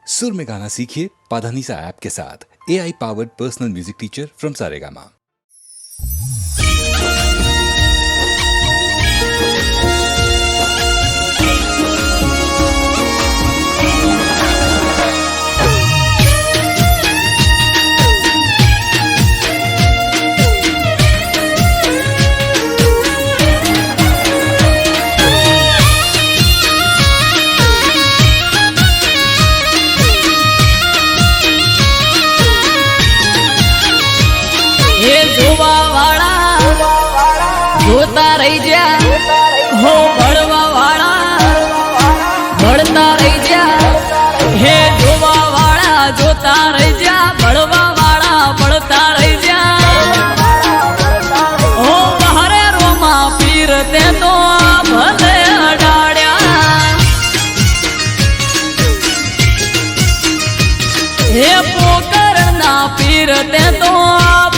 सुर में गाना सीखिए पाधानीसा ऐप के साथ। AI powered personal music teacher from Saregama. जोता रही जा हो बड़वा वाला बढ़ता रही जा हे जोवा वाला जोता रही जा बड़वा वाला बढ़ता रही जा हो बहरे रोमा पीरते तो भले अडाड़िया हे पोकर ना पीरते तो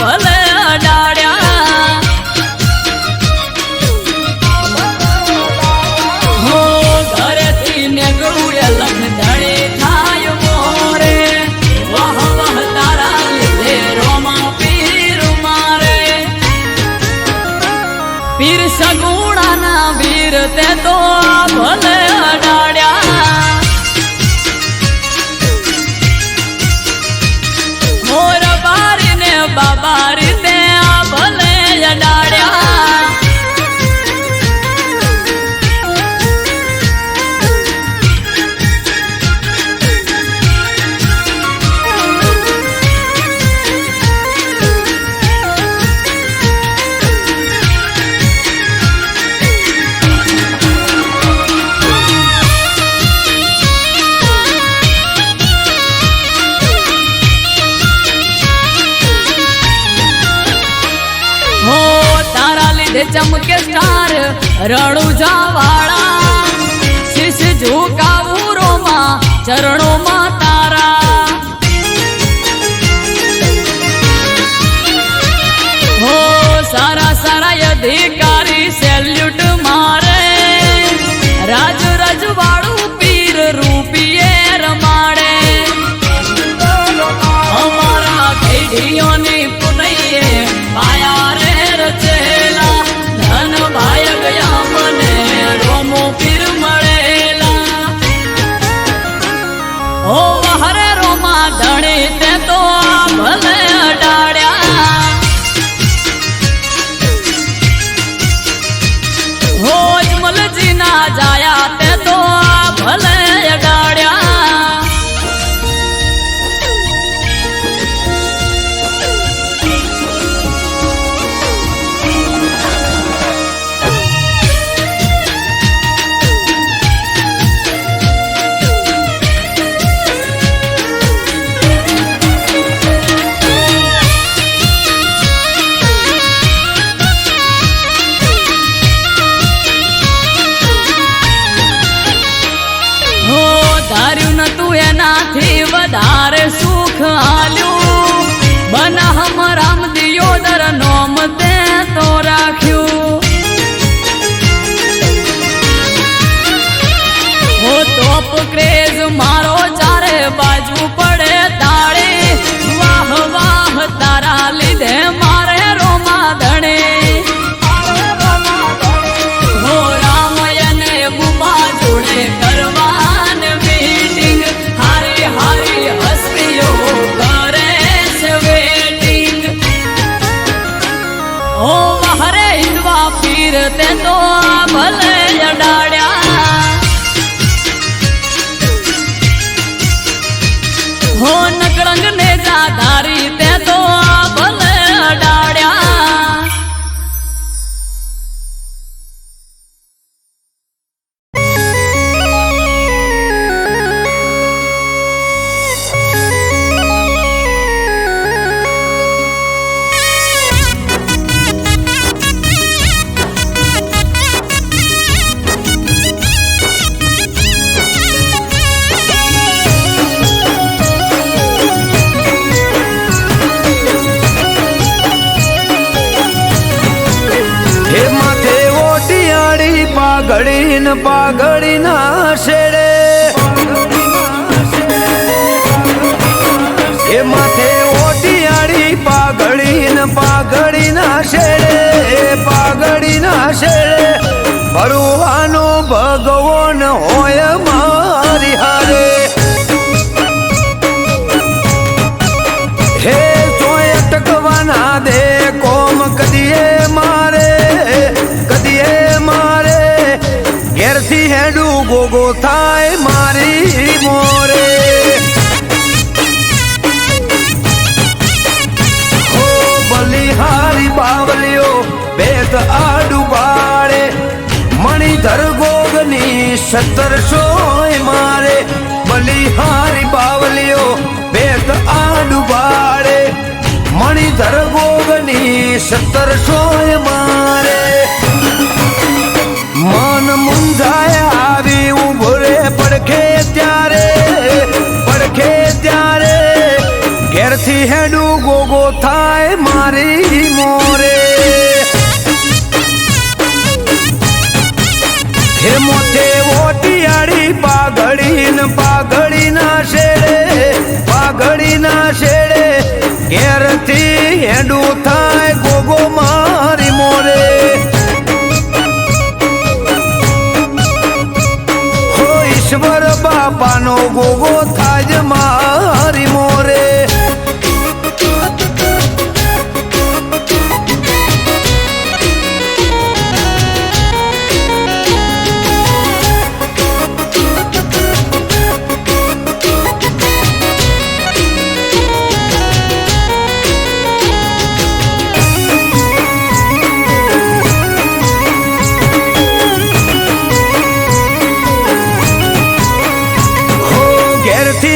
भले अडाड़िया पीर सगुणा ना वीर ते तो भले अडाड़िया मोर बारी ने बाबारी ते भले अडाड़िया चमके स्टार रणुजा वाला शीश झुकाऊ रोमा चरणों मा तारा हो सारा सारा अधिकारी सैल्यूट मारे राज रजवाड़ू पीर रूपिये रमाड़े हमारा भेड़ियों ने पुनइये पाया रे रचेला भाई गया मने रोमो फिर मरेला ओ हरे रोमा धणे ते तो भले अडाड़िया हो जमल जी ना जाया ते तो भले अडाड़िया વધારે સુખ આલ્યું બન હમ રામ દિયોદર નોમ તે તો રાખ્યું હો તોપ ક્રેઝ મારો ચારે બાજુ પડે તાળે વાહ વાહ તારા લીધે મારે રોમા ધણે હો રામયને બુમા જોડે કરવાન મીટિંગ હારી હારી હસ્તીઓ કરે છે વેટિંગ ઓ હરે હિંદવા પીર તે તો ભલે અડાડ્યા હો નકળંગ ને જાધારી તે તો ભલે અડાડ્યા પાઘડી ન પાઘડી ના શેડે શેડે પાઘડીના શેડે ભરવાનો ભગવાન હોય મારી હારે હે તોય અટકવાના દે કોમ કદીએ મારે ઘેરથી હેડું ગોગો થાય મારી મોરે હો બલિહારી બાવલીઓ બેત આડું બાળે મણિધર ગોગની 1700 મારે બલિહારી બાવલીઓ બેત આડું બાળે મણિધર ગોગની 1700 મારે મન મુંજાય આવી ઉભો રે પડખે ત્યારે ઘેરથી હેડું ગોગો થાય મારી મોરે હે મોથે ઓટિયાળી પાઘડીના શેડે ઘેરથી હેડું થાય ગોગો મારી મોરે ઈશ્વર બાપાનો ગોગો થાજ મારી મોરે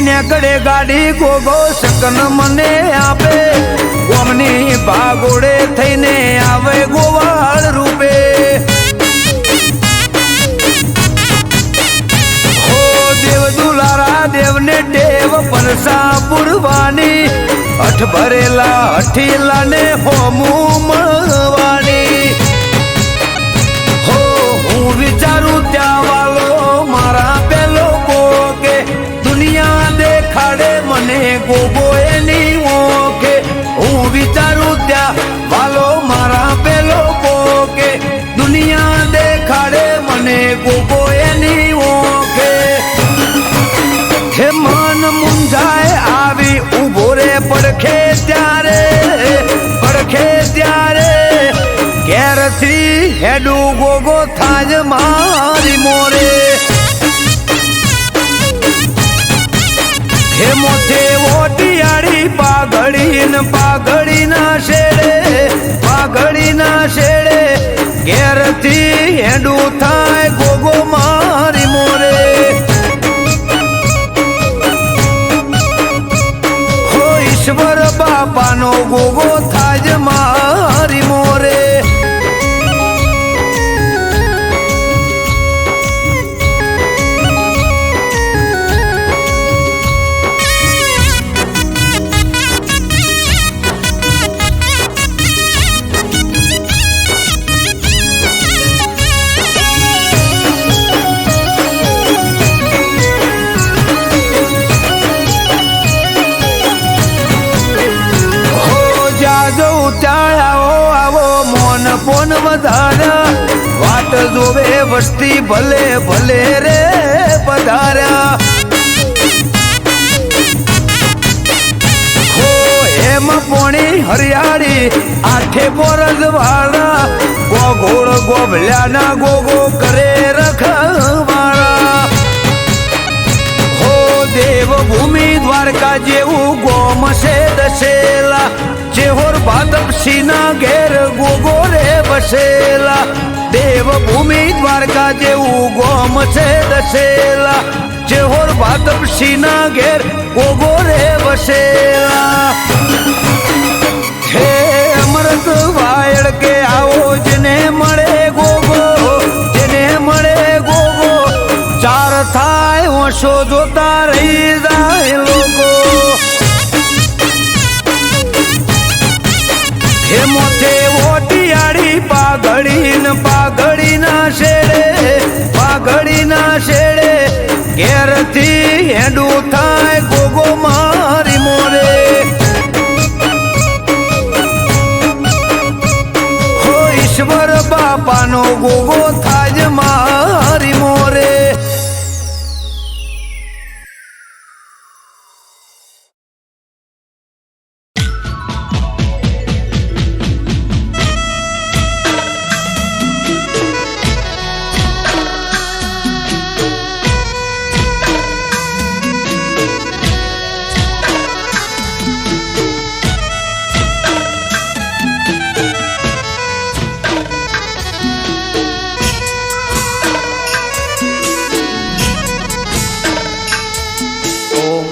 નેકડે ગાડી ગોગો શકન મને આપે ગોમની ભાગોડે થઈને આવે ગોવાળ રૂપે હો દેવ દુલારા દેવને ટેવ પરસા પુરવાની અઠ ભરેલા અઠીલા ને હોમું મળવાની હો હું વિચારું ત્યાં વાલો મારા પેલો ગોગે દુનિયા દેખાડે મને ગોગો એની ઓકે હું વિચારું ત્યાં વાલો મારા પેલો ગોગે દુનિયા દેખાડે મને ગોગો એની ઓકે હે મન મુંજાય આવી ઉભો રે પડખે ત્યારે ઘેરથી હેડું ગોગો થાજ મારી મોરે હે મોથે ઓટિયાળી પાઘડીના શેડે ઘેરથી હેડું થાય ગોગો મારી મોરે હો ઈશ્વર બાપાનો ગોગો થાજ મારી મોરે પોન વધાર્યા વાટ જોવે વસ્તી ભલે રે પધાર્યા હો એમ પોણી હરિયાળી આઠે બોરજ વાળા ગોગોળ ગોભલ્યાના ગોગો કરે રખવાળા હો દેવભૂમિ દ્વારકા જેવું ગોમ છે દશેલા જેહોર ભાદપસીના ઘેર ગોગો રે વસેલા દેવભૂમિ દ્વારકા જેવું ગોમ છે દશેલા જેહોર ભાદપસીના ઘેર ગોગો રે વસેલા હે અમૃત વાયડ કે આવો જેને મળે ગોગો ચાર થાય ઓછો જોતા રહી જાય લોકો હે મોથે ઓટિયાળી પાઘડીના શેડે ઘેરથી હેડું થાય ગોગો મારી મોરે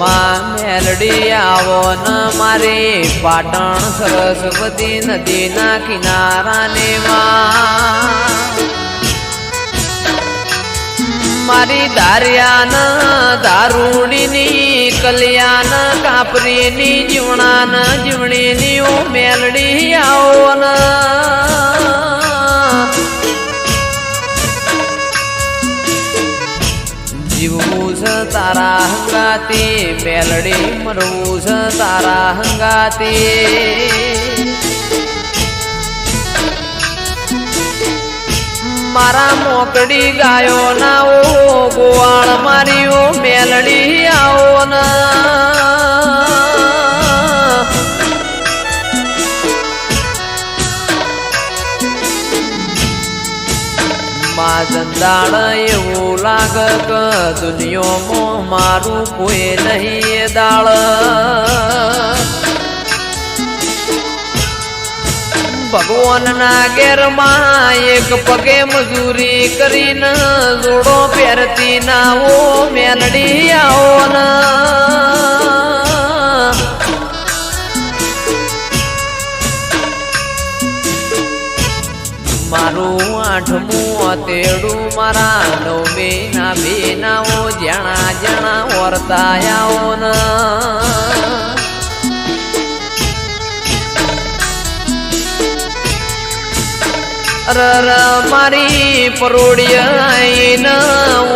માં મેલડી આવો ન મારી પાટણ સરસ્વતી નદીના કિનારાને મારી દારિયાન દારૂડીની કલ્યાણ કાપરીની જીવણાન જીવણીની ઓ મેલડી આવો ન જીવવું છે તારા હંગાતી મેલડી મરવું છે તારા હંગાતી મારા મોકડી ગાયો ના ઓ ગોવાળ મારી ઓ મેલડી આવો ના જંદાળ એવું લાગ કે દુનિયામાં મારું કોઈ નહીં દાળ ભગવાનના ઘેરમાં એક પગે મજૂરી કરીને જોડો પહેરતી ના ઓ મેલડી આવો ના મારું આઠમું તેડું મારા નવમી ના બેનાઓ જણા જણા વર્તાયાઓ ન મારી પરોડિયા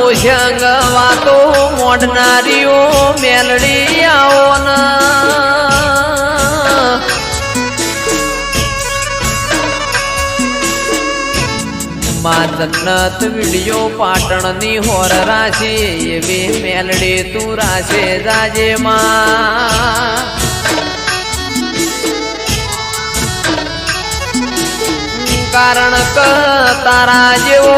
ઓશંગ વાતો મોડનારીઓ મેલડી આવો ના માં જન્નત વિડિયો પાટણની હોર રાશી એવી મેલડી તું રાશે જાજે માં કારણ કે તારા જેવો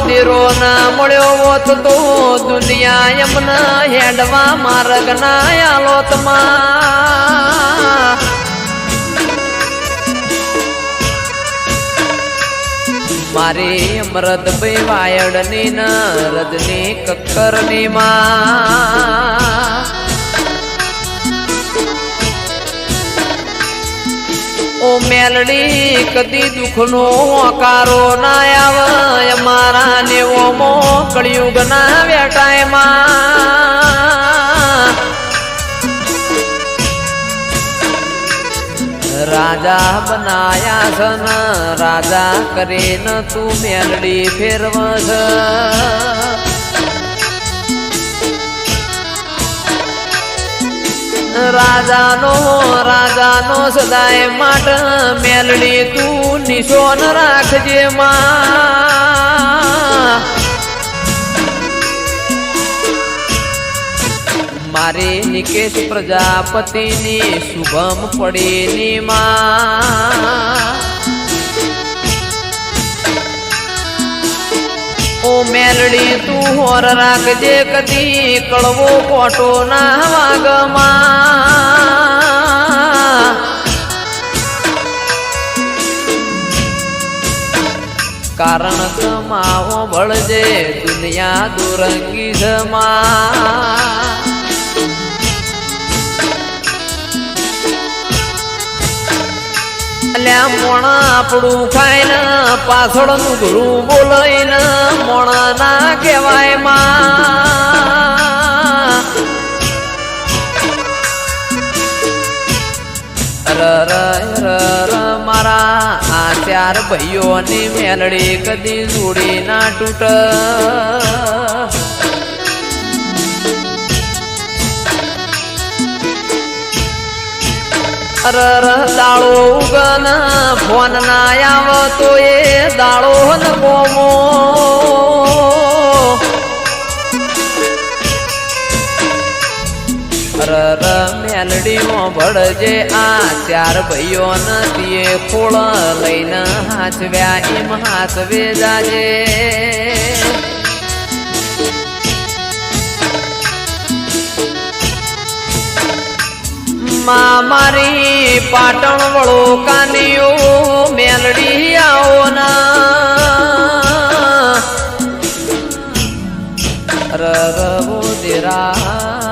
દીરો ના મળ્યો હોત તો દુનિયા એમના હેડવા માર્ગ ના આલોતમાં મારી અમૃતભાઈ વાયડની ન રજની કક્કરની માં ઓ મેલડી કદી દુઃખનો હોકારો ના આવે મારા નેવો મો કળિયુગ ના વેટાયમાં રાજા બનાયા છન રાજા કરીને તું મેલડી ફેરવસ રાજાનો સદાય માટ મેલડી તું નિશોન રાખજે માં મારી નિકેશ પ્રજાપતિની શુભમ પડીની માં ઓ મેલડી તું હોર રાખજે કદી કળવો કોટો ના વાગમાં કારણ કમાવો બળજે દુનિયા દુરંગી જમા મોણા આપણું ખાઈને પાછળનું ગુરુ બોલાઈને મોણા ના કહેવાય માં મારા આ ચાર ભાઈઓની મેલડી કદી જોડી ના તૂટ દાળો ઉગન ફોન ના આવતો એ દાળો ન બોમો મેલડીમાં ભળજે આ ચાર ભાઈઓ નથી ખોળ લઈને હાચવ્યા એમ હાચવે જાજે મારી પાટણ વળો કાનીઓ મેલડી આવો ના રવો દેરાયો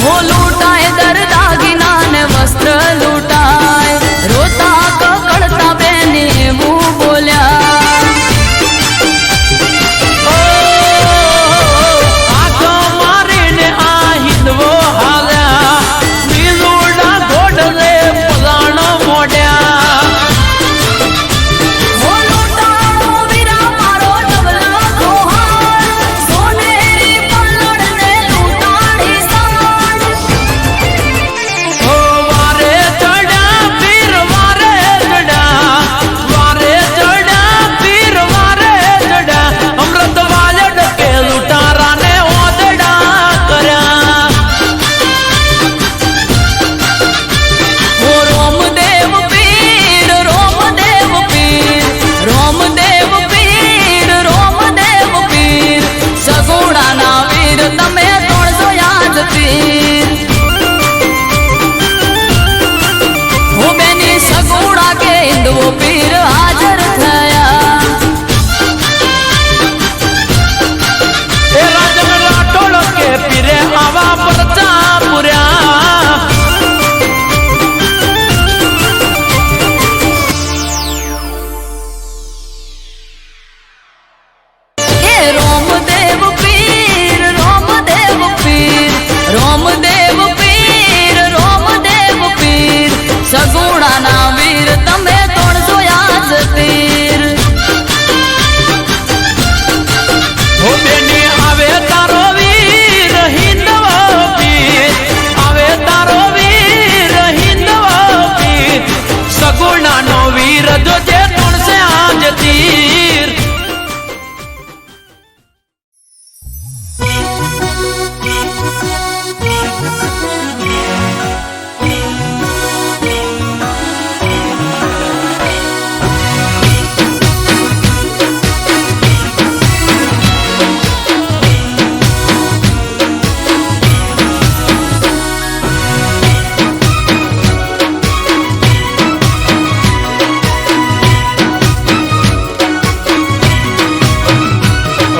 હો લૂંટાય દર દાગીના ને વસ્ત્ર લૂંટાય રોતા કકડતા બેને એવું બોલ્યા આંખો મારીને આ હિંદવો હાલ્યા બીજુડા ઘોડલે પલાણ મોડ્યા હો લૂંટાણો વીરા મારો ડબલો દોહાર સોનેરી પલડને લૂંટાડી સાંજ ઓ વારે ચડ્યા પીર વારે ચડ્યા પીર વારે ચડ્યા અમૃત વાલડ કે લૂંટારાને ઓદડા કર્યા હો રોમદેવ પીર રોમદેવ પીર રોમદેવ પીર રોમદેવ પીર સગુણાના વીર તમે તોડજો યાદ પીર હો બેની સગુણા કે હિંદવો પીર હાજર થયા એ રાજન રાઠોડ કે પીરે આવા પરચા પુર્યા હે રોમદેવ પીર રોમદેવ પીર રોમદેવ પીર રોમદેવ પીર સગુણાના વીર તમે તોડજો યાદ પીર હો બેની આવે તારો વીર હિંદવો પીર આવે તારો વીર હિંદવો પીર સગુણાનો વીર જોજે તોણસે આજ તીર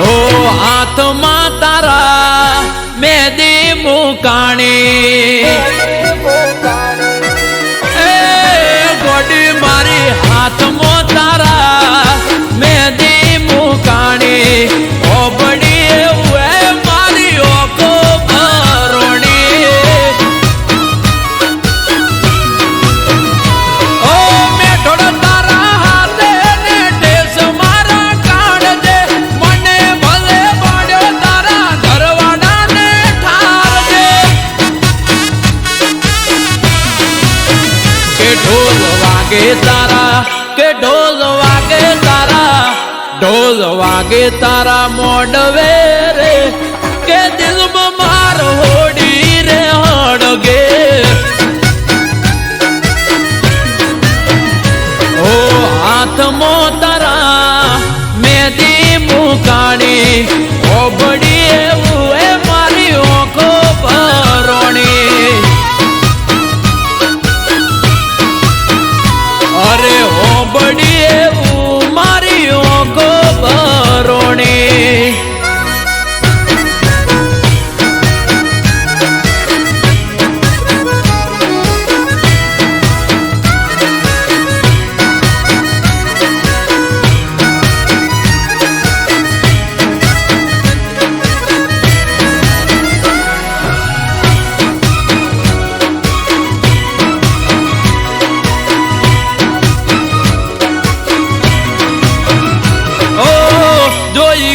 ઓ હાથમાં તારા મેદી મુકાણી એ ગોડી મારી હાથમાં તારા મેદી મુકાણી ઓ બડી એવું એ મારી ઓકો ભરોણી ઓ મેઠોડ તારા હાથે ને ઢેસ મારા કાઢજે મને ભલે પાડ્યો તારા ઘરવાળાને ઠારજે કે ઢોલ વાગે તારા કે ઢોલ વાગે તારા ઢોલ વાગે તારા મોડવે રે કે દિલમાં માર હોડી રે હડગે ઓ હાથમાં તારા મેદી મુકાણી ઓ બડી એવું એ મારી ઓખો ભરોણી અરે ઓ બડી એવું મારી ઓખો ભરોણી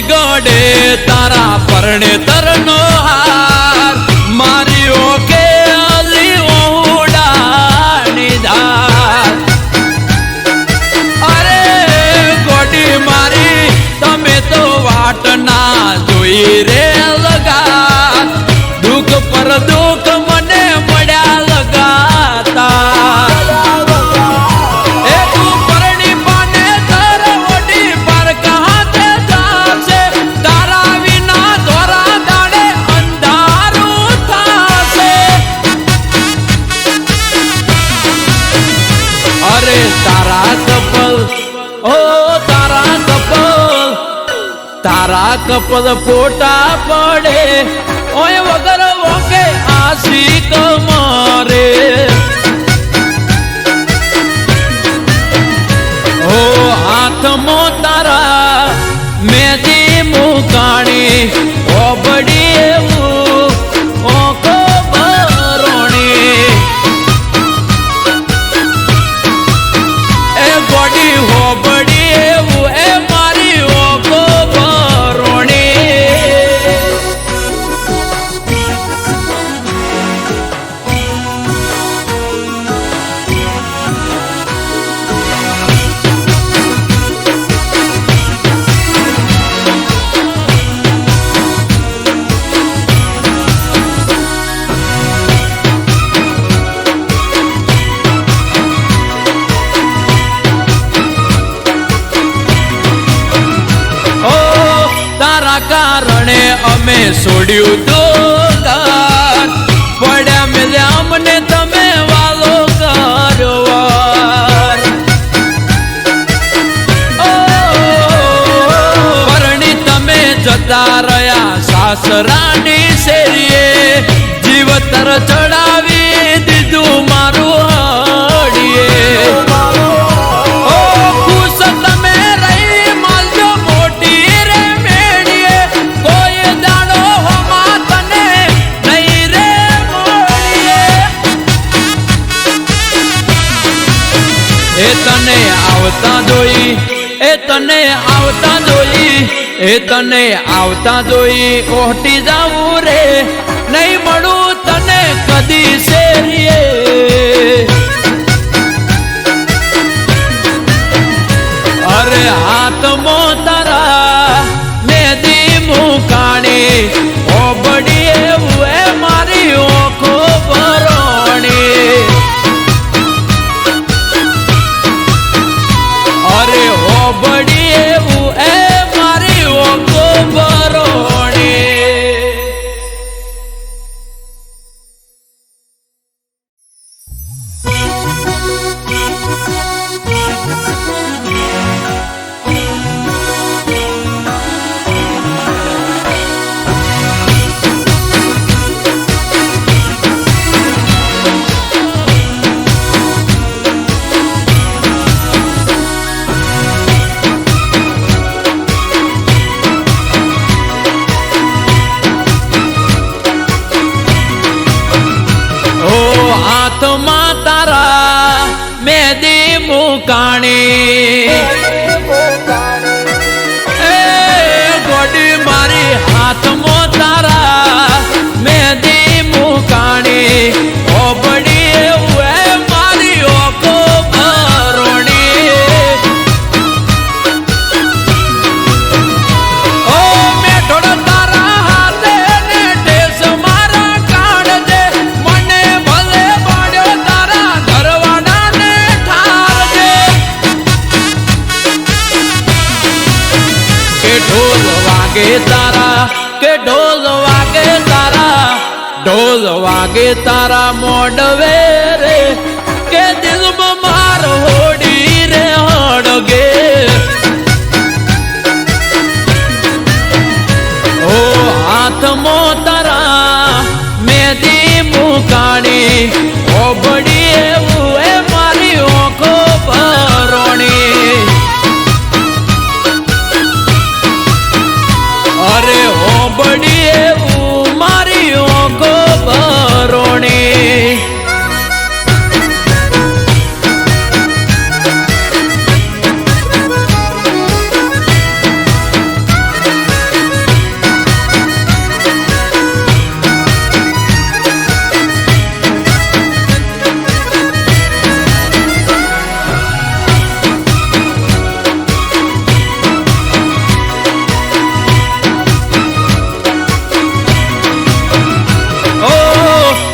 ગડે તારા પરણે તરનો હાર મારી ઓકે અલી ઓડાની ધાર અરે ગોડી મારી તમે તો વાટ ના જોઈ રે લગા દુઃખ પર દુઃખ મને મળ્યા લગાતા તારા કપલ ફોટા પડે ઓય વગર વોકે આસી અમે છોડ્યું દુકાન પડ્યા મેલ્યા અમને તમે વાલો કરવાર પરણી તમે જતા રહ્યા સાસરાની શેરીએ જીવતર ચડાવી દીધું મારું હડીએ ખુશ તમે રહી માલજો મોટી રે મેળીએ કોઈ દાડો હોમાં તને નહીં રે મળીએ એ તને આવતા જોઈ એ તને આવતા જોઈ એ તને આવતા જોઈ ઓહટી જાવું રે નહીં મળું તને કદી શેરીએ અરે હાથમાં તારા મેદી મુકાણી ઓબડી એવું એ મારી ઓખો ભરોણી અરે ઓબડી એવું એ મારી ઓખો ભરોણી હાથમાં તારા મેદી મુકાણી એ ગોડી મારી હાથમાં તારા મેદી મુકાણી ઓબડી એવું એ મારી ઓખો ભરોણી ઓ મેઠોડ તારા હાથે ને ટેસ મારા કાઢજે મને ભલે પાડ્યો તારા ઘરવાળાને ઠારજે કે ઢોલ વાગે તારા કે ઢોલ વાગે તારા ઢોલ વાગે તારા મોડવે રે કે દિલમાં માર હોડી રે હડગે ઓ હાથમાં તારા મેદી મુકાણી ઓબડી એવું એ મારી ઓખો ભરોણી અરે ઓબડી એવું મારી ઓખો ભરોણી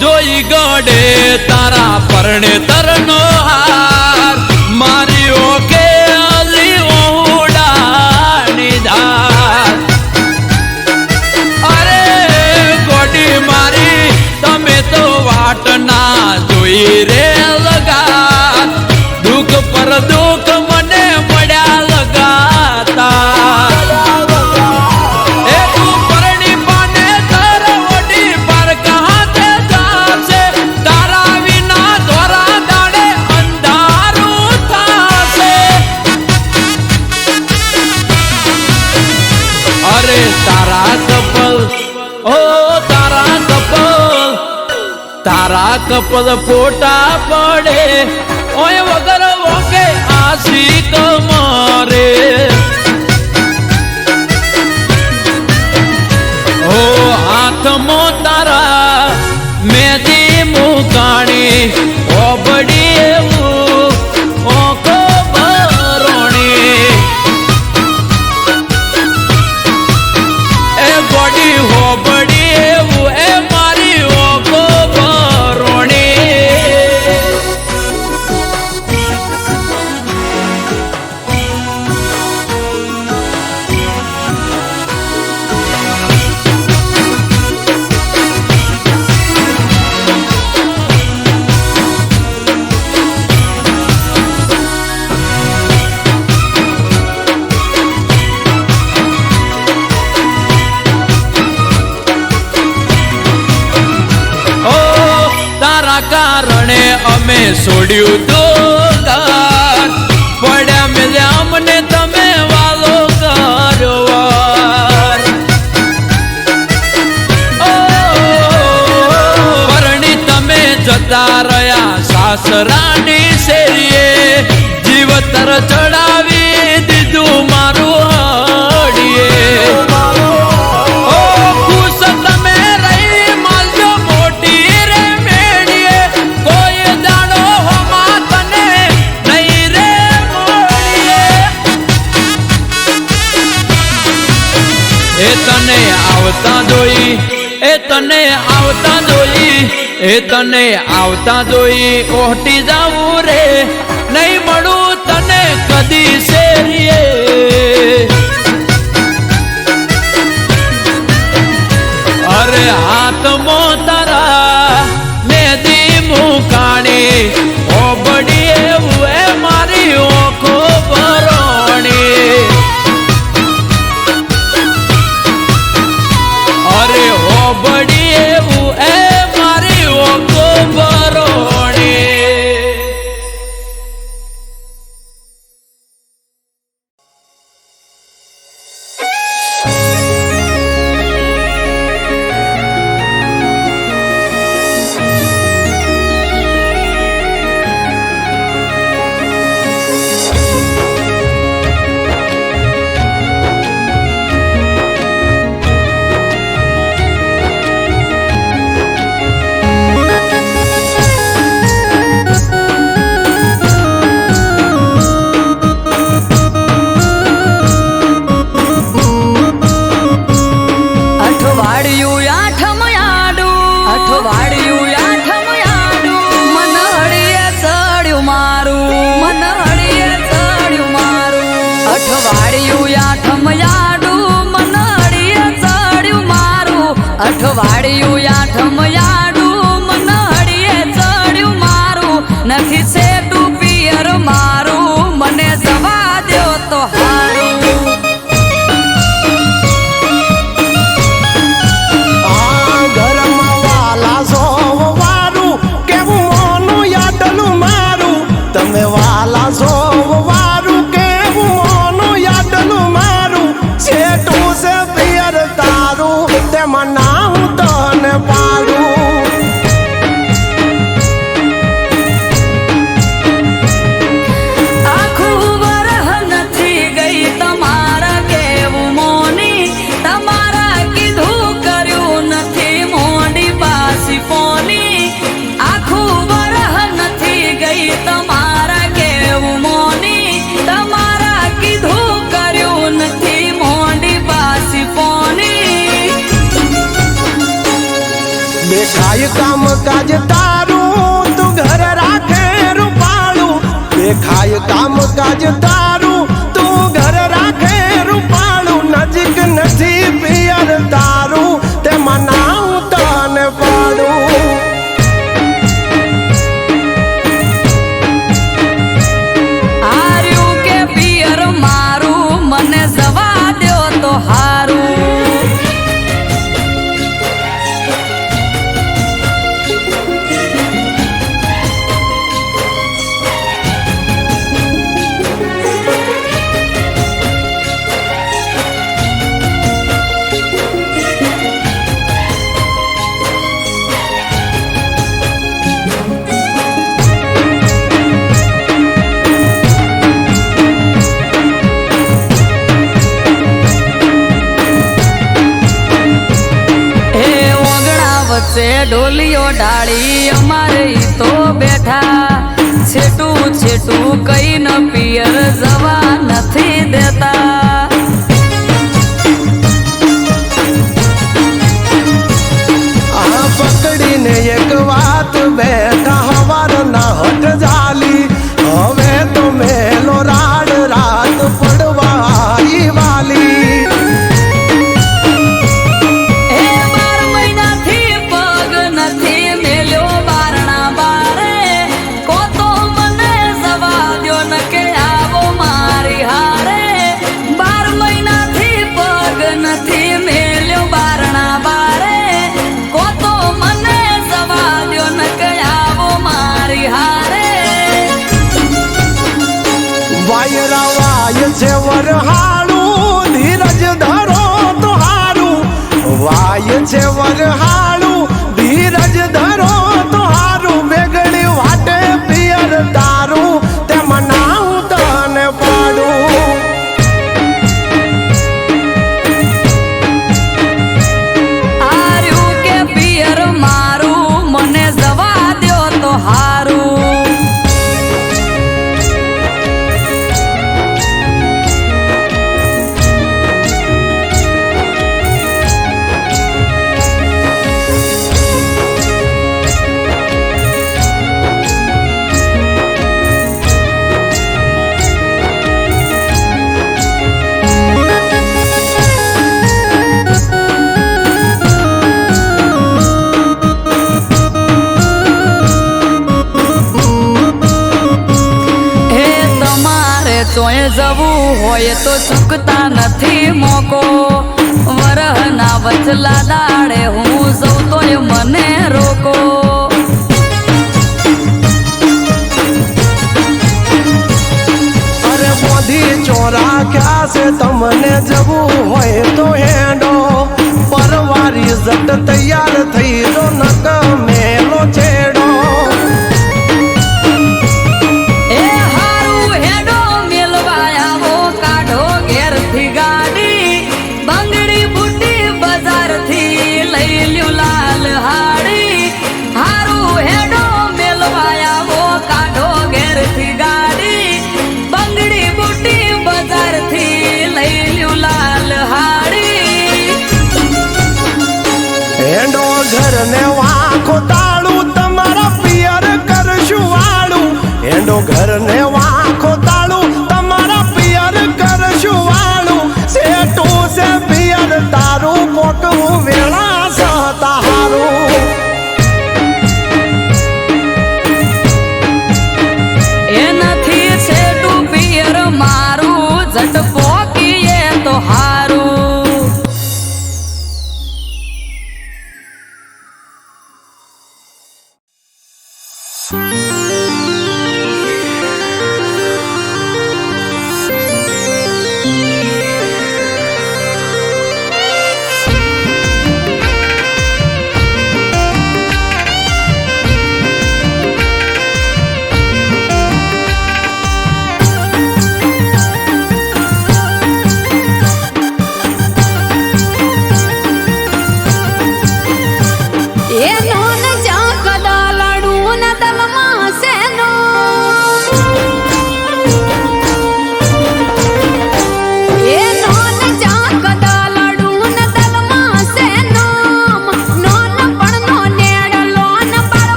જોઈ ગડે તારા પરણે તરનો હાર મારી ઓકે અલી ઓડાની ધાર અરે ગોડી મારી તમે તો વાટ ના જોઈ રે લગા દુઃખ પર દુઃખ મને મળ્યા લગાતા તારા કપલ ફોટા પડે ઓય વગર વોકે આશિક મારે ઓ હાથમાં તારા મેદી મુકાણી ઓબડી એવું ઓખો ભરોણી એ ગોડી હોબડી એવું એ મારી ઓખો અમે છોડ્યું તો ઘર પડ્યા મેલ્યા અમને તમે વાલો કરવાર પરણી તમે જતા રહ્યા સાસરાની શેરીએ જીવતર ચડાવી દીધું મારું હડીએ ખુશ તમે રહી માલજો મોટી રે મેળીએ કોઈ દાડો હોમાં તને નહીં રે મોડીએ એ તને આવતા જોઈ એ તને આવતા જોઈ એ તને આવતા જોઈ ઓહટી જાવું રે નહીં મળું તને કદી શેરીએ અરે હાથ મોતરા મેદી મુકાણી ઓબડી એવું એ મારી ઓખો ભરોણી અરે ઓબડી એવું એ મારી ઓખો ભરોણી અઠવાડિયું આઠમ યાડું મનડીએ ચડ્યું મારું નથી સેટું પિયર મારું મને જવા દ્યો તો હારું ઘરમાં વાલા સોવારું કેવું મોનું યાદલું મારું તમે વાલા સોવારું કેવું મોનું યાદલું મારું સેટું છે પિયર તારું તેમાં ના હું તને પાડું આખું વરહ નથી ગઈ તમારા કેવું મોની તમારા કીધું કર્યું નથી મોડી પાસી પોની આખું વરહ નથી ગઈ તમારા કેવું મોની તમારા કીધું કર્યું નથી મોડી પાસી પોની દેખાય કામ કાજ તારું તું ઘર રાખે રૂપાળું દેખાય કામ કાજ તારું તું ઘર રાખે રૂપાળું નજીક નથી પિયર તારું તેમાં ના હું તને પાડું હાર્યું કે પિયર મારું મને જવા દ્યો તો હારું વચ્ચે ઢોલિયો ડાળી અમારે ઈ તો બેઠા છેટું છેટું કઈ ન પિયર જવા નથી દેતા આ પકડીને એક વાત બેઠા હવાર ના હટ જાલી હવે તો મેલો રાડ રાત પડવા આવી વાલી નથી મેલ્યો બારણા બારે કો તો મને જવા ચોય જવું હોય તો ચૂકતા નથી મોકો વરહના વચલા દાડે હું જઉં તોય મને રોકો અરે મોદી ચોરા ક્યાં છે તમને જવું હોય તો હેડો પરવારી જટ તૈયાર થઈ જો નક મેલો છેડો એ હારું હેડો મેલવાયાવો કાઢો ઘેરથી ગાડી બંગડી બુટી બજારથી લઈ લ્યું લાલ હાડી હારું હેડો મેલવાયાવો કાઢો ઘેરથી ગાડી બંગડી બુટી બજારથી લઈ લ્યું લાલ હાડી હેડો ઘર ને વાંખો તાળું તમારા પિયર કરશું વાળું હેડો ઘર ને વાંખો તાળું તમારા પિયર કરશું વાળું સેટું છે પિયર તારું પોટવું વેળા સહતા હારું એનાથી છેટું પિયર મારું જટ પોકીએ તો હારું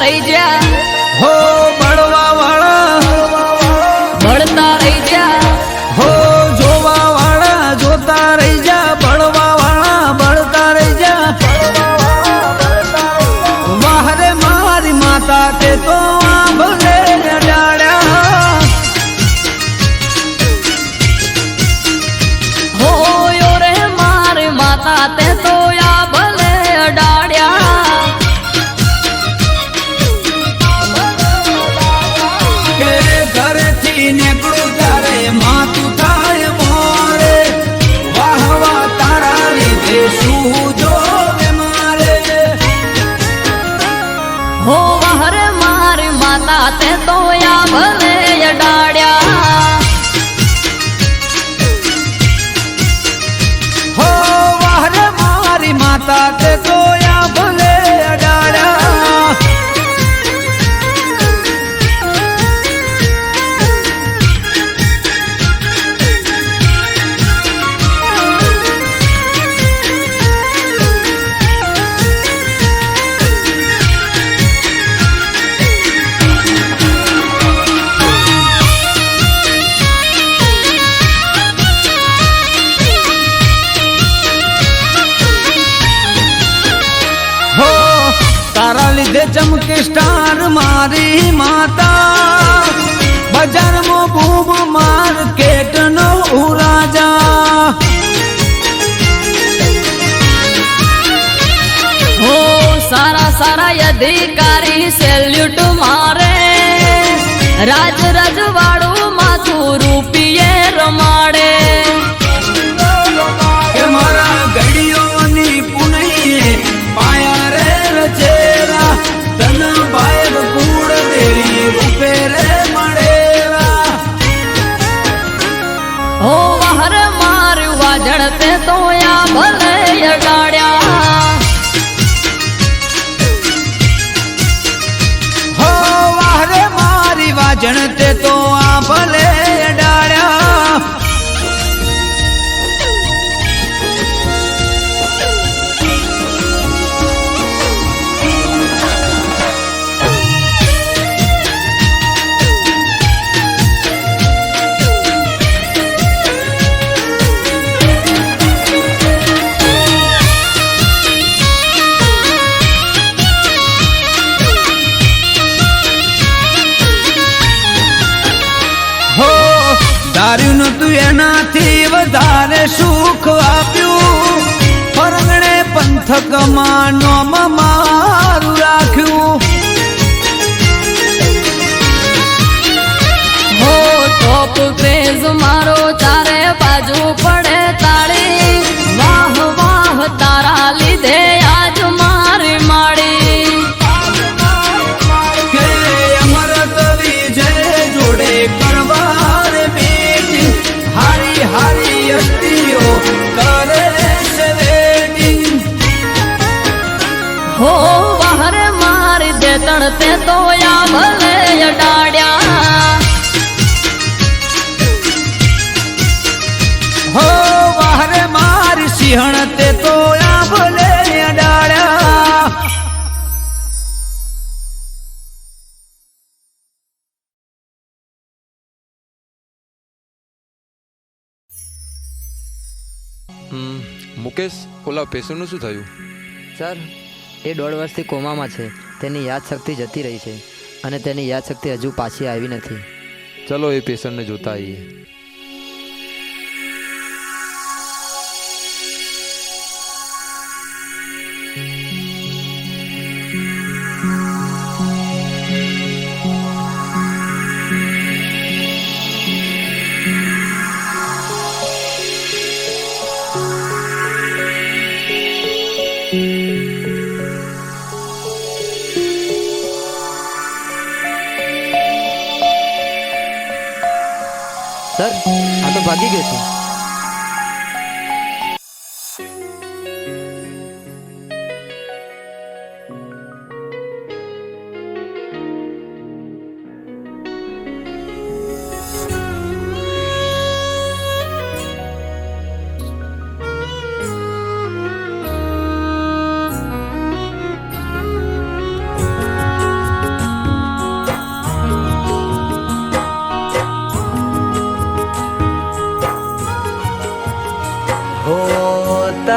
રહી જા હો બળવા વાળા બળતા રહી જા હો જોવા વાળા જોતા રહી જા બળવા વાળા બળતા રહી જા વાહરે મારી માતા તે તો આંભલે અડાડ્યા હો યો રે મારી માતા તે તો આ ભલે અડાડ્યા કે ઘરેથી નીકળું ત્યારે માતું થાય મોરે વાહ વાહ તારા લીધે શું જોવે મારે હો વહરે મારી માતા તે તો આ ભલે અડાડ્યા હો વાહરે મારી માતા તે જોયા ભલે અડાડ્યા હો તારા લીધે ચમકે સ્ટાર મારી માતા બજારમાં બૂમ માર્કેટ નો રાજા હો સારા સારા અધિકારી સેલ્યુટ મારે રાજ રજવાડું માથું રૂપિયે રમાડે કે મારા ગડીઓની પુનઈએ પાયા રે રચેરા તન બાયર કુળ દેવી રૂપે રે મળેરા હો વહર મારું વાજણ તે તો આ ભલે અડાડ્યા હો વાહરે મારી વાજણ તે તો આ ભલે ડાળ્યા હો ધાર્યું નતું એનાથી વધારે સુખ આપ્યું પરગણે પંથકમાં નોમ મારું રાખ્યું હો ટોપ ક્રેઝ મારો ચારે બાજુ પડે તાળી વાહ વાહ તારા લીધે આજ મારી માડી કે અમરત વિજય જોડે કરવાર બેટિંગ હારી હારી અસ્તીઓ કરે છે વેટિંગ હો વહરે મારી દેતણ તે તો આ ભલે અડાડ્યા હો વાહરે મારી સિંહણ તે તો આ ભલે અડાડ્યા મુકેશ ઓલા પેશન્ટનું શું થયું? સર એ 1.5 વર્ષથી કોમામાં છે. તેની યાદશક્તિ જતી રહી છે અને તેની યાદશક્તિ હજુ પાછી આવી નથી. ચલો એ પેશન્ટને જોતા આવીએ. સર આ તો ભાગી ગયો છે.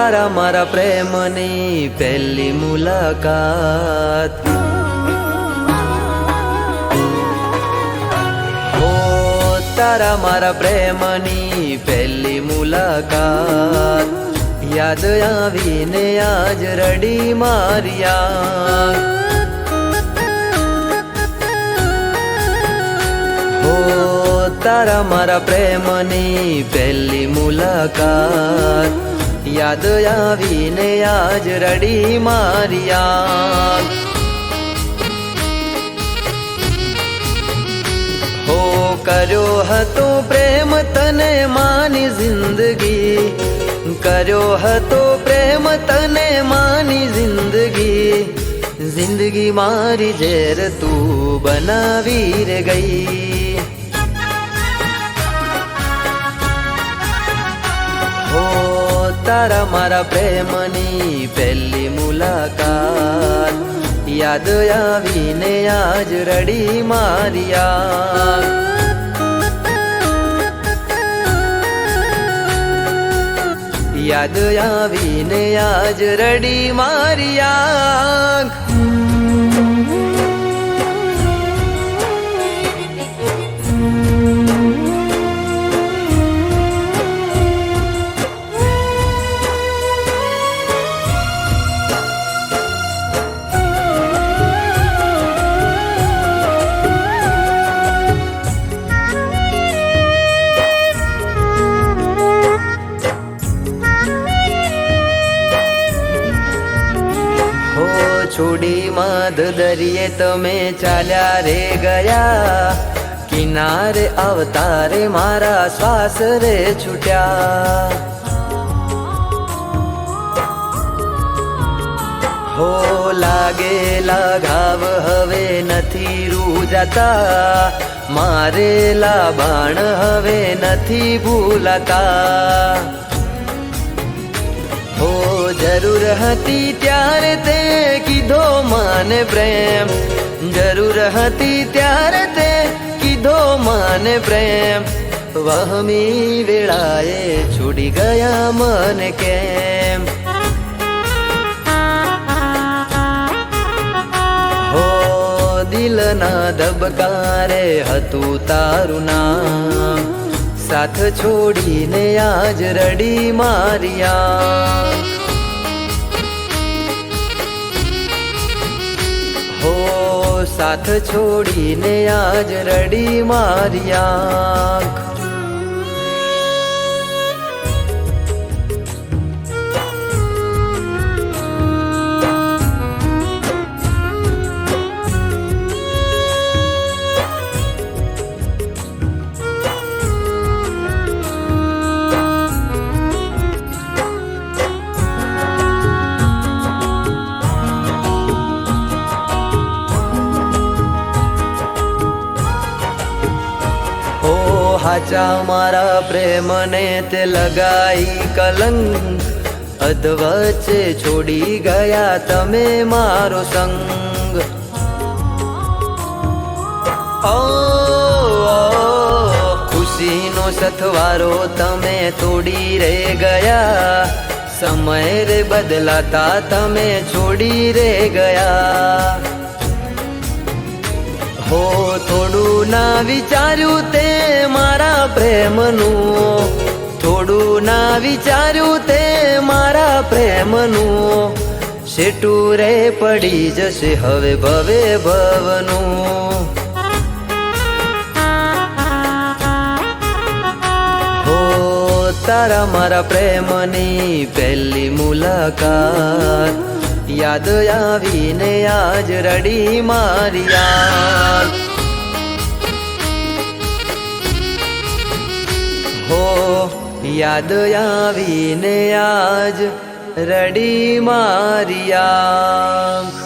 તારા મારા પ્રેમની પહેલી મુલાકાત. હો તારા મારા પ્રેમની પહેલી મુલાકાત, યાદ આવીને આજ રડી મારી આંખ. હો તારા મારા પ્રેમની પહેલી મુલાકાત, યાદ આવીને આજ રડી મારી આંખ. હો કર્યો હતો પ્રેમ તને માની જિંદગી, કર્યો હતો પ્રેમ તને માની જિંદગી, જિંદગી મારી ઝેર તું બનાવી રે ગઈ. હો તારા મારા પ્રેમની પહેલી મુલાકાત, યાદ આવીને આજ રડી મારી આંખ. યાદ આવીને આજ રડી મારી આંખ. છોડી માધ દરિયે તમે ચાલ્યા રે ગયા, કિનારે અવતારે મારા શ્વાસ રે છૂટ્યા. હો લાગેલા ઘાવ હવે નથી રૂજાતા, મારેલા બાણ હવે નથી ભૂલાતા. હો જરૂર હતી ત્યારે તે કીધો મને પ્રેમ, જરૂર હતી ત્યારે તે કીધો મને પ્રેમ, વહમી વેળાએ છોડી ગયા મને કેમ. હો દિલના ધબકારે હતું તારું નામ, સાથ છોડીને આજ રડી મારી આંખ. હો સાથ છોડીને આજ રડી મારી આંખ. હાચા મારા પ્રેમને તે લગાઈ કલંક, અધવચ્ચે છોડી ગયા તમે મારો સંગ. ઓ ખુશીનો સથવારો તમે તોડી રે ગયા, સમય રે બદલાતા તમે છોડી રે ગયા. હો થોડું ના વિચાર્યું તે મારા પ્રેમનું, થોડું ના વિચાર્યું તે મારા પ્રેમનું, શેટું રે પડી જશે હવે ભવે ભવનું. હો તારા મારા પ્રેમની પહેલી મુલાકાત, યાદ આવીને આજ રડી મારી આંખ. હો યાદ આવીને આજ રડી મારી આંખ.